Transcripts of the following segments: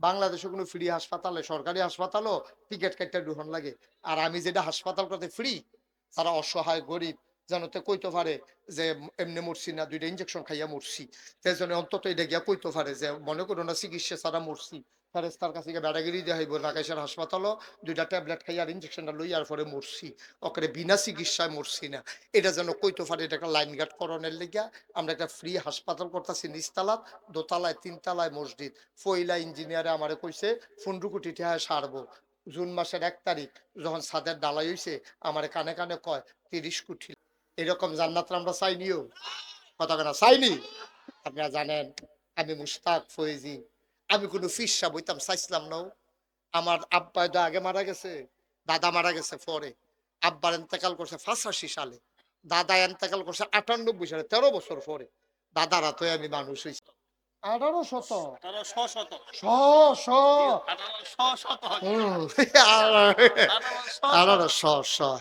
বাংলাদেশে কোনো ফ্রি হাসপাতালে সরকারি হাসপাতালও টিকিট কাটতে ঢুকন লাগে। আর আমি যেটা হাসপাতাল করতে ফ্রি, তারা অসহায় গরিব জানতে কইতে পারে যে এমনি মরছি না, 2টা ইঞ্জেকশন খাইয়া মরছি। তাই জন্য অন্তত এটা গিয়া কইতে পারে যে মনে করো না চিকিৎসা ছাড়া মরছি, ফেরেস্তার কাছে গিয়ে বেড়াগিরি দেওয়া হইব নাকাইশের হাসপাতালও 2টা ট্যাবলেট খাইয়া আর ইঞ্জেকশনটা লইয়ার পরে মরছি, ওকে বিনা চিকিৎসায় মরছি না। এটা যেন কইতে পারে, এটা একটা লাইন গার্ড করণের লেগিয়া আমরা একটা ফ্রি হাসপাতাল করতেছি নিচতলাত, দোতলায় 3 তলায় মসজিদ। ফইলা ইঞ্জিনিয়ারে আমারে কইছে 15 কোটি টাকা সারবো। জুন মাসের 1 তারিখ যখন ছাদের ডালাই হইছে আমার কানে কানে কয় 30 কোটি। এরকম জান্নাত আমরা চাইনিও, কথা কেনা চাইনি। আপনারা জানেন আমি মুশতাক ফয়েজি, আমি কোনো ফিসা বইতাম চাইছিলাম না। আমার আব্বা তো আগে মারা গেছে, দাদা মারা গেছে পরে। আব্বার এন্তেকাল করছে 85 সালে, দাদা এন্তেকাল করছে 98 সালে, 13 বছর পরে। দাদারা তো আমি মানুষ হয়েছি 1800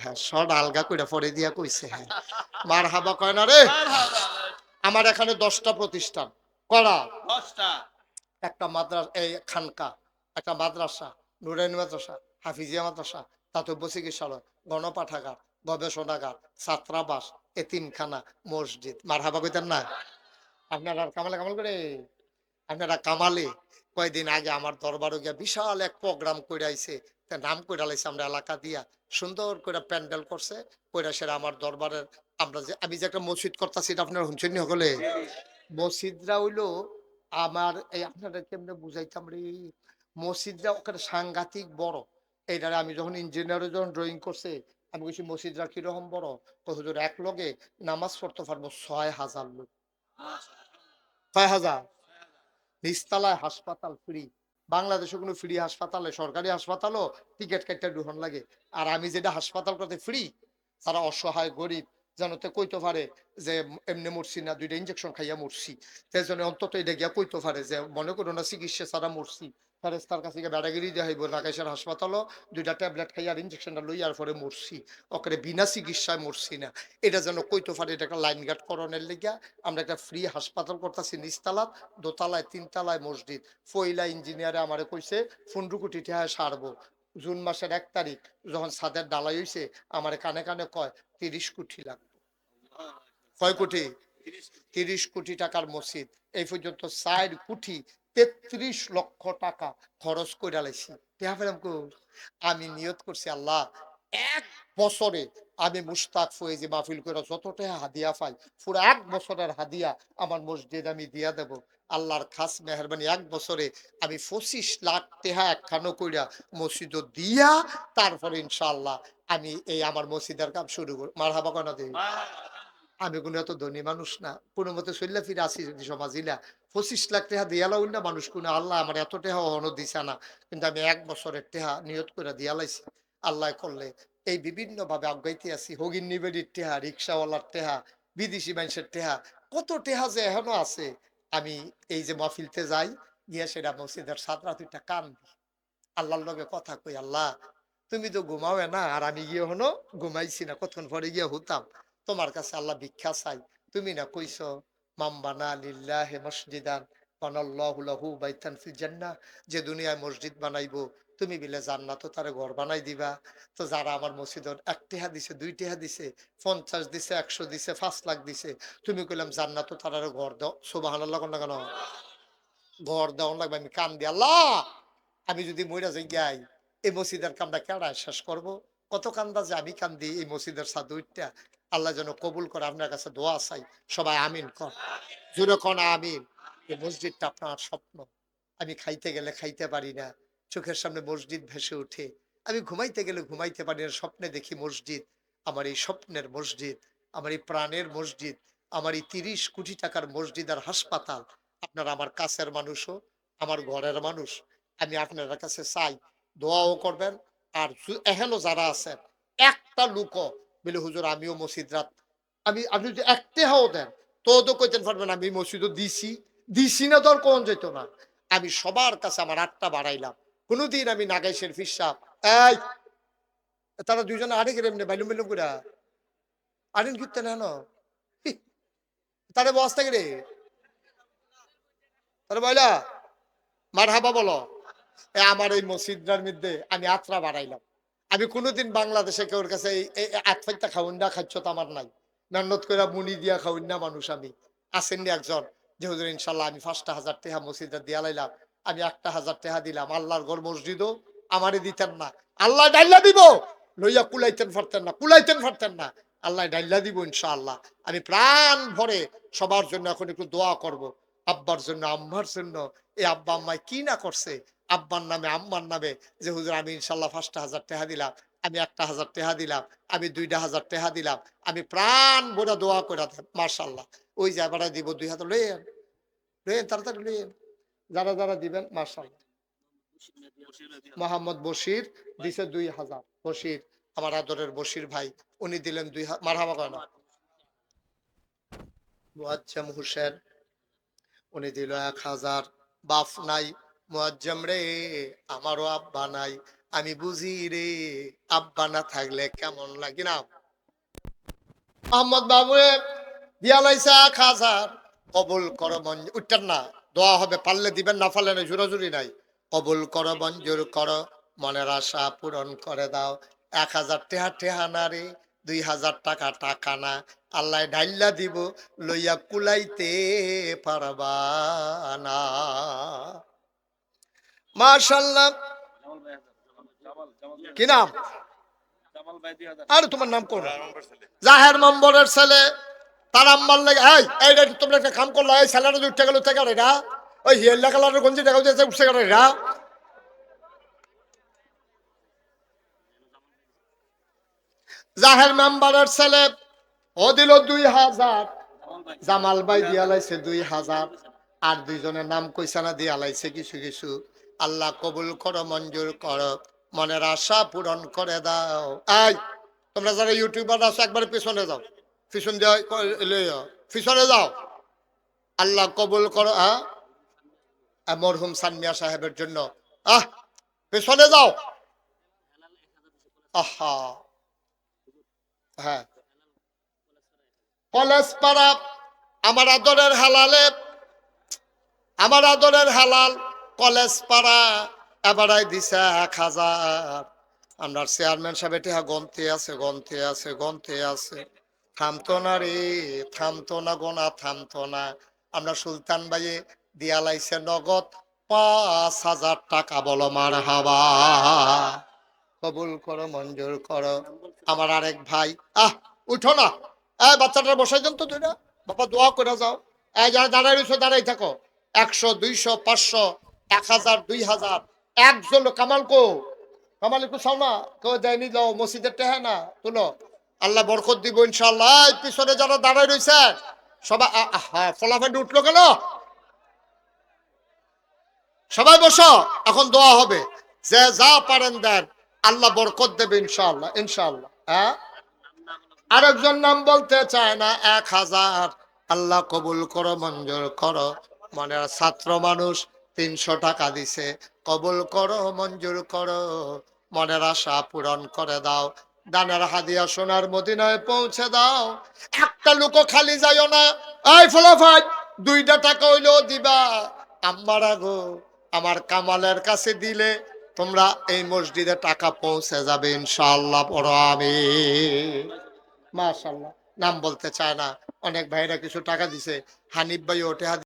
হ্যাঁ, আলগা কইরা পরে দিয়া কইছে হ্যাঁ। মার হাবা কয় না রে। আমার এখানে 10টা প্রতিষ্ঠান করা, একটা মাদ্রাসা, এই খানকা, একটা মাদ্রাসা, নুরাইনি মাদ্রাসা, হাফিজিয়া মাদ্রাসা, দাতব্য চিকিৎসালয়, গণপাঠাগার, গবেষণাগার, ছাত্রাবাস, এতিমখানা, মসজিদ। মার হাবা কইতেন না? আপনারা কামালে কামাল করে, আপনারা কামালে কয়েকদিন আগে আমার দরবারে গিয়া বিশাল এক প্রোগ্রাম কইরা আইছে। তা নাম কইরা লাইছে আমরা এলাকা দিয়া, সুন্দর করে প্যান্ডেল করছে কইরা। সেরা আমার দরবারের আমরা যে আমি যে একটা মসজিদ করতেছি এটা আপনারা শুনছেন নি সকলে? মসজিদরা হইলো আমার এই, আপনাদের কেমনে বুঝাইতাম রে, মসজিদরা ওখানে সাংঘাতিক বড়। এইটারে আমি যখন ইঞ্জিনিয়ারে যখন ড্রয়িং করছে আমি বলছি মসজিদরা কিরকম বড়, তো হুজুর এক লগে নামাজ পড়তে পারবো 6000 লোক। 6000। নিচতলায় হাসপাতাল ফ্রি। বাংলাদেশে কোনো ফ্রি হাসপাতালে সরকারি হাসপাতালও টিকিট কাটতে ঢুকন লাগে। আর আমি যেটা হাসপাতাল করতে ফ্রি, তারা অসহায় গরিব জানতে কইতে পারে যে এমনি মরছি না, 2টা ইঞ্জেকশন খাইয়া মরছি। তাই জন্য অন্তত এটা গিয়া কইতে পারে যে মনে করো না চিকিৎসা ছাড়া মরছি, ফেরেস্তার কাছে গিয়ে বেড়াগিরি দেওয়া হইব নাকাইশের হাসপাতালও 2টা ট্যাবলেট খাইয়া আর ইঞ্জেকশনটা লইয়ার পরে মরছি, ওকে বিনা চিকিৎসায় মরছি না। এটা যেন কইতে পারে, এটা একটা লাইন গার্ড করণের লেগিয়া আমরা একটা ফ্রি হাসপাতাল করতেছি নিচতলাত, দোতলায় 3 তলায় মসজিদ। ফইলা ইঞ্জিনিয়ারে আমারে কইছে 15 কোটি টাকা সারবো। জুন মাসের 1 তারিখ যখন ছাদের ডালাই হইছে আমার কানে কানে কয় 30 কোটি লাগবে। কয় কোটি? 30 কোটি টাকার মসজিদ। এই পর্যন্ত 4 কোটি 33 লক্ষ টাকা খরচ করে লাইছি। আমি নিয়ত করছি আল্লাহ 1 বছরে আমি মুশতাক ফয়েজি মাহফিল করে যত টাকা হাদিয়া পাই পুরো 1 বছরের হাদিয়া আমার মসজিদ আমি দিয়া দেব। আল্লাহর খাস মেহরবানি 1 বছরে আমি 25 লাখ টাকা একখানো কইরা মসজিদ দিয়া তারপরে ইনশাআল্লাহ আমি এই আমার মসজিদের কাজ শুরু করব। মারহাবা কনা দেই। আমি কোনো এত ধনী মানুষ না, কোনো মতে চললে ফিরে আসি যদি সমাজিলা 25 লাখ টাকা দিয়ালাও না মানুষ কোনো, আল্লাহ আমার এত টাকা অহনো দিছে না। কিন্তু আমি 1 বছরের টাকা নিয়ত করে দিয়ালাইছি। আল্লাহ করলে এই বিভিন্ন ভাবে আগাইতে আছি। হগিন নিবেদির টেহা, রিক্সাওয়ালার টেহা, বিদেশি মানুষের টেহা, কত টেহা যে এখনো আছে। আমি এই যে মাহফিলতে যাই গিয়া সেটা মসজিদের 7 রাত কান্দি, আল্লাহর লগে কথা কই, আল্লাহ তুমি তো ঘুমাও না, আর আমি গিয়ে হনো ঘুমাইছি না, কতক্ষণ পরে গিয়ে হতাম। তোমার কাছে আল্লাহ ভিক্ষা চাই। তুমি না কইছো মাম্বানা লিল্লাহি মসজিদান বানাল্লাহু লাহু বাইতান ফিল জান্নাহ, যে দুনিয়ায় মসজিদ বানাইবো তুমি বিলে জান্নাতও তারে ঘর বানাই দিবা। তো যারা আমার মসজিদের 1 টাকা দিছে, 2 টাকা দিছে, 50 দিছে, 100 দিছে, 5 লাখ দিছে, তুমি কইলাম জান্নাতও তারারে ঘর দাও। সুবহানাল্লাহ কোন না কেন? ঘর দেওয়ান লাগবে। আমি কান্দি, আল্লাহ আমি যদি মইরা যাই গাই এই মসজিদের কামটা কেডা শেষ করব? কত কান্দা যে আমি কান্দি এই মসজিদের সাদুইটা। আল্লাহ যেন কবুল করে। আপনার কাছে দোয়া চাই, সবাই আমিন কর, জোরে কোন আমিন। এই মসজিদটা আপনার স্বপ্ন। আমি খাইতে গেলে খাইতে পারি না, চোখের সামনে মসজিদ ভেসে ওঠে। আমি ঘুমাইতে গেলে ঘুমাইতে পারি না, স্বপ্নে দেখি মসজিদ। আমার এই স্বপ্নের মসজিদ, আমার এই প্রাণের মসজিদ, আমার এই 30 কোটি টাকার মসজিদ আর হাসপাতাল। আপনারা আমার কাছের মানুষও, আমার ঘরের মানুষ। আমি আপনার কাছে চাই দোয়াও করবেন। আর এখনো যারা আছেন একটা লুকো বলে হুজুর আমিও মসজিদ রাত, আপনি যদি একটাও দেন তো কইতেন পারবেন আমি মসজিদও দিছি, দিছি না তোর কোন যেত না। আমি সবার কাছে আমার 8টা বাড়াইলাম। কোনোদিন আমি নাগাইশের ফিসাব এই তারা দুইজনে আরে গেলে এমনি বাইলুম বাইলুম করে আরেন কীর্তেন হেন তারে বস্তা গেলে তারা বয়লা মার হাবা বলো। আমার এই মসজিদটার মধ্যে আমি আত্রা বাড়াইলাম। আমি কোনোদিন বাংলাদেশে কেউর কাছে এই আতফাইতা খাউন্ডা খাচ্ছ তো আমার নাই। মেহনত করে মুনি দিয়া খাউন্ডা মানুষ আমি। আসেননি একজন যে হুজুর ইনশাল্লাহ আমি 5,000 টাকা মসজিদে দিয়া লাইলাম। আমি 1,000 টাকা দিলাম। আল্লাহর ঘর মসজিদও আমারে দিতেন না। আল্লাহ ডাইল্লা দিব। লইয়া কুলাইতেন পারতেন না, কুলাইতেন পারতেন না। আল্লাহ ডাইল্লা দিব ইনশাআল্লাহ। আমি প্রাণ ভরে সবার জন্য এখন একটু দোয়া করব। আব্বার জন্য, আম্মার জন্য। এই আব্বা আম্মায় কি না করছে, আব্বার নামে আম্মার নামে, যে হুজুর আমি ইনশাল্লাহ 5,000 টাকা দিলাম, আমি 1,000 টাকা দিলাম, আমি 2,000 টাকা দিলাম, আমি প্রাণ ভরে দোয়া করে দেন মাশাল্লাহ। ওই যে এবারে দিব 2,000, লইয়েন লইয়েন তাড়াতাড়ি লইয়েন, যারা যারা দিবেন মাশাল্লাহ। মোহাম্মদ বশির দিছে 2,000। বশির, আমার আদরের বশির ভাই, উনি দিলেন 2,000। মারহাবা করেন। মুয়াজ্জম হোসেন, উনি দিল 1,000। বাপ নাই মুয়াজ্জম রে, আমারও আব্বা নাই, আমি বুঝি রে আব্বা না থাকলে কেমন লাগে না। মোহাম্মদ বাবু দিয়া লাইছে 1,000। কবুল করো মঞ্জুর, উঠতেন না, দোয়া হবে, পারলে দিবেন, না পারলে না, জোরাজুরি নাই। কবুল করো মঞ্জুর করো, মনের আশা পূরণ করে দাও। 1,000 টেহা টেহা না রে, 2,000 টাকা টাকা না, আল্লাহ ঢাইল্লা দিব, লইয়া কুলাইতে পারবা না। মাশাআল্লাহ। কি নাম? আর তোমার নাম কোন? জাহের নম্বরের ছেলে। তার আম্মার লাগে এই তোমরা একটা কাম করলো, এই স্যালারি উঠতে গেল থেকে এটা ওই হিয়েল্লা কালারের গঞ্জি দেখা যাচ্ছে উঠছে গেল এটা। জাহের মেম্বারের ছেলে, ও দিল 2,000। জামাল ভাই দিয়া লাইছে 2,000। আর দুইজনের নাম কইসা না দিয়া লাইছে কিছু কিছু। আল্লাহ কবুল করো মঞ্জুর করো, মনের আশা পূরণ করে দাও। এই তোমরা যারা ইউটিউবার আছো একবার পিছনে যাও, পিছন দিয়ে পিছনে যাও। আল্লাহ কবুল করো। মরহুম সানমিয়া সাহেবের জন্য পেছনে যাও। আহা, হ্যাঁ, কলেজ পাড়া, আমার আদরের হালালে, আমার আদরের হালাল কলেজ পাড়া এবারাই দিছে 1,000। আমরা চেয়ারম্যান সাহেব এটা গন্তে আছে, গন্তে আছে, গন্তে আছে, থামতো না রে, থামতো না, গোনা থামতো না। আমরা সুলতান ভাইয়ে দিয়া লাইছে নগদ 5,000 টাকা। বলো মারহাবা। কবুল করো মঞ্জুর করো। আমার আরেক ভাই, উঠো না, বাচ্চাটা বসাই দেন তো দুইটা, বাবা দোয়া করে যাও। যারা দাঁড়াই রয়েছো দাঁড়াই থাকো। 100, 200, 500, 1,000, 2,000। একজন কামাল কো, কামাল একটু চাও না, কেউ দেয়নি, যাও মসজিদের টেহা না তুলো, আল্লাহ বরকত দিব ইনশাল্লাহ। পিছনে যারা দাঁড়াই রয়েছে সবাই, ফলাফল উঠলো গেল, সবাই বসো, এখন দোয়া হবে। যে যা পারেন দেন, আল্লাহ বরকত দেবে ইনশাআল্লাহ, ইনশাআল্লাহ। আরেকজন নাম বলতে চায় না। 1,000। আল্লাহ কবুল করো মঞ্জুর করো, মানে ছাত্র মানুষ 300 টাকা দিছে, কবুল করো মঞ্জুর করো, মনের আশা পূরণ করে দাও। দানের হাদিয়া সোনার মদিনায় পৌঁছে দাও। একটা লোক খালি যাইও না। এই ফলাফাই 2টা টাকা হইলেও দিবা। আম্মারা গো, আমার কামালের কাছে দিলে তোমরা এই মসজিদে টাকা পৌঁছে যাবে ইনশাআল্লাহ। পড়ো আমিন। মাশাআল্লাহ। নাম বলতে চায় না, অনেক ভাইরা কিছু টাকা দিছে। হানিফ ভাই ওঠে